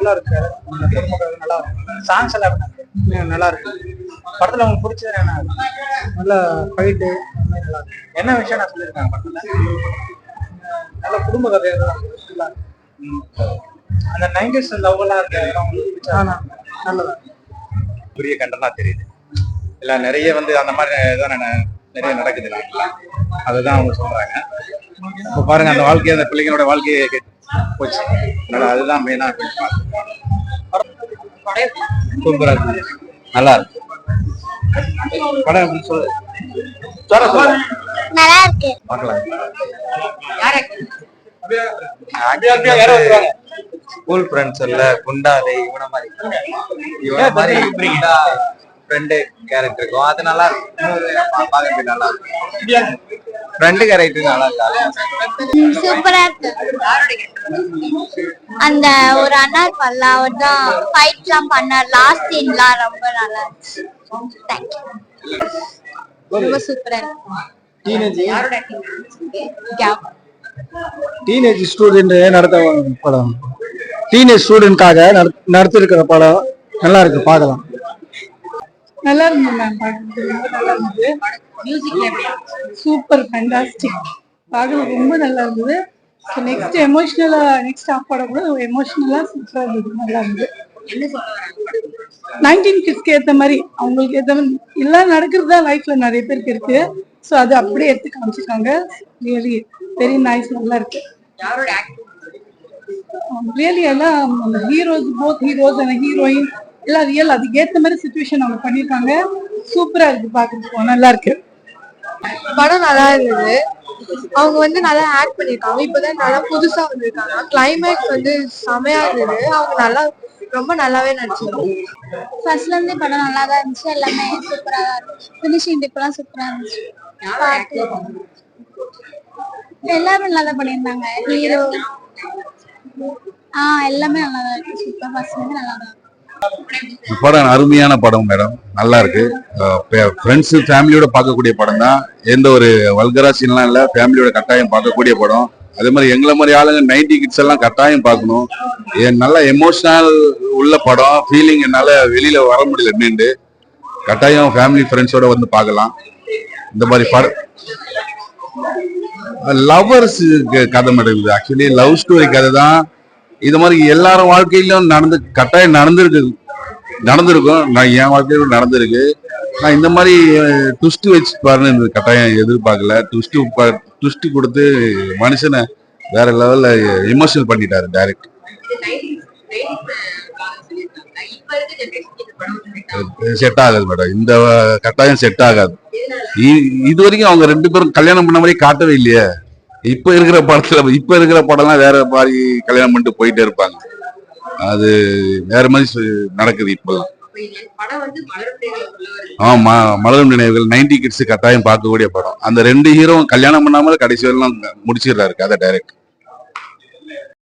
நல்லா இருக்கு. குடும்பம் நல்லா இருக்கு. சாங்ஸ் எல்லாம் நல்லா இருக்கு. படத்துல உங்களுக்கு பிடிச்சது என்ன? நல்ல ஃபைட்டு நல்லா இருக்கு. என்ன விஷயம் நான் சொல்லியிருக்கேன் படத்துல? நல்ல குடும்ப கதை நல்லா இருக்கு. அந்த 90s லவ் எல்லாம் இருக்கு. நல்லதா பெரிய கண்டனா தெரியுது. இல்ல நிறைய அந்த மாதிரி நிறைய நடக்குது. அதுதான் அவங்க சொல்றாங்க. இப்போ பாருங்க, அந்த வாழ்க்கையை, அந்த பிள்ளைங்களோட வாழ்க்கையை போச்சு. அதுதான் மெயினா சூப்பரா இருக்கு. நல்லா இருக்கு படம். எப்படி சொல்லு நல்லா இருக்கு. பார்க்கலாம். ஸ்கூல் ஃப்ரெண்ட்ஸ் இல்ல, குண்டாதை இவன மாதிரி ஃப்ரெண்டு கேரக்டர் இருக்கும். அது நல்லா இருக்கும். பார்க்கறதுக்கு நல்லா இருக்கும். ஃப்ரெண்டு கேரக்டர் நல்லா இருக்கு. சூப்பரா இருக்கு. அந்த ஒரு அண்ணா இருப்பார்ல, அவர் தான் ஃபைட்லாம் பண்ணார். லாஸ்ட் சீன்லாம் ரொம்ப நல்லா இருந்துச்சு. ரொம்ப சூப்பரா இருக்கு. டீனேஜ் ஸ்டூடெண்ட் நடத்த படம். டீனேஜ் ஸ்டூடெண்ட்காக நடத்திருக்கிற படம் நல்லா இருக்கு. பார்க்கலாம். நல்லா இருந்தது மேம். பார்க்கறது ரொம்ப நல்லா இருந்தது. Super fantastic. பார்க்கறது ரொம்ப நல்லா இருந்தது. நெக்ஸ்ட் எமோஷனலா நெக்ஸ்ட் ஹாஃப் படம் கூட எமோஷனலா சூப்பரா இருந்தது. நல்லா இருந்தது. 19 கிட்ஸ்க்கு ஏற்ற மாதிரி, அவங்களுக்கு ஏற்ற மாதிரி எல்லாம் நடக்கிறது தான் லைஃப்ல நிறைய பேருக்கு இருக்கு. ஸோ அது அப்படியே எடுத்து காமிச்சிருக்காங்க. Really very nice. நல்லா இருக்கு. ரியலி எல்லாம் heroes, both heroes and heroine எல்லாம் ரியல் அதுக்கு ஏற்ற மாதிரி சிச்சுவேஷன் அவங்க பண்ணியிருக்காங்க. சூப்பரா இருக்கு. பார்க்கறதுக்கு நல்லா இருக்கு. படம் நல்லா இருந்தது. அவங்க நல்லா ஆக்ட் பண்ணிருக்காங்க. இப்பதான் நல்லா புதுசா வந்திருக்காங்க. கிளைமேக்ஸ் செமையா இருந்தது. அவங்க ரொம்ப நல்லாவே நடிச்சிருக்காங்க. ஃபர்ஸ்ட்ல இருந்தே படம் நல்லா தான் இருந்துச்சு. எல்லாமே சூப்பரா தான் இருந்துச்சு. ஃபினிஷிங் டிப்லாம் சூப்பரா இருந்துச்சு. எல்லாரும் நல்லா தான் பண்ணியிருந்தாங்க. ஹீரோ எல்லாமே நல்லா தான் இருக்கு. சூப்பர். ஃபர்ஸ்ட்ல இருந்து நல்லா தான். படம் அருமையான படம் மேடம். நல்லா இருக்கு. ஃப்ரெண்ட்ஸ் ஃபேமிலியோட பார்க்கக்கூடிய படம் தான். எந்த ஒரு வல்கரா சீன்லாம் இல்லை. ஃபேமிலியோட கட்டாயம் பார்க்கக்கூடிய படம். அதே மாதிரி எங்களை மாதிரி ஆளுங்க 90 கிட்ஸ் எல்லாம் கட்டாயம் பார்க்கணும். நல்ல எமோஷனல் உள்ள படம். ஃபீலிங் என்னால வெளியில வர முடியல. மீண்டு கட்டாயம் ஃபேமிலி ஃப்ரெண்ட்ஸோட பார்க்கலாம். இந்த மாதிரி படம் லவ்வர்ஸ் கதை மேடம். ஆக்சுவலி லவ் ஸ்டோரி கதை தான். இது மாதிரி எல்லாரும் வாழ்க்கையிலும் கட்டாயம் நடந்திருக்கும். நான் என் வாழ்க்கையிலும் நடந்திருக்கு. நான் இந்த மாதிரி ட்விஸ்ட் வச்சு பாருன்னு கட்டாயம் எதிர்பார்க்கல. ட்விஸ்ட் கொடுத்து மனுஷனை வேற லெவல்ல எமோஷனல் பண்ணிட்டாரு டைரக்ட். செட் ஆகாது மேடம். இந்த கட்டாயம் செட் ஆகாது. இது வரைக்கும் அவங்க 2 பேரும் கல்யாணம் பண்ண மாதிரி காட்டவே இல்லையே. இப்ப இருக்கிற படம்லாம் வேற மாதிரி கல்யாணம் பண்ணிட்டு போயிட்டே இருப்பாங்க. அது வேற மாதிரி நடக்குது இப்பெல்லாம். ஆமா, மலரும் நினைவுகள் 90 கிட்ஸ் கட்டாயம் பார்க்கக்கூடிய படம். அந்த 2 ஹீரோ கல்யாணம் பண்ணாமல் கடைசி வரலாம் முடிச்சிடுறாரு கதை டைரக்ட்.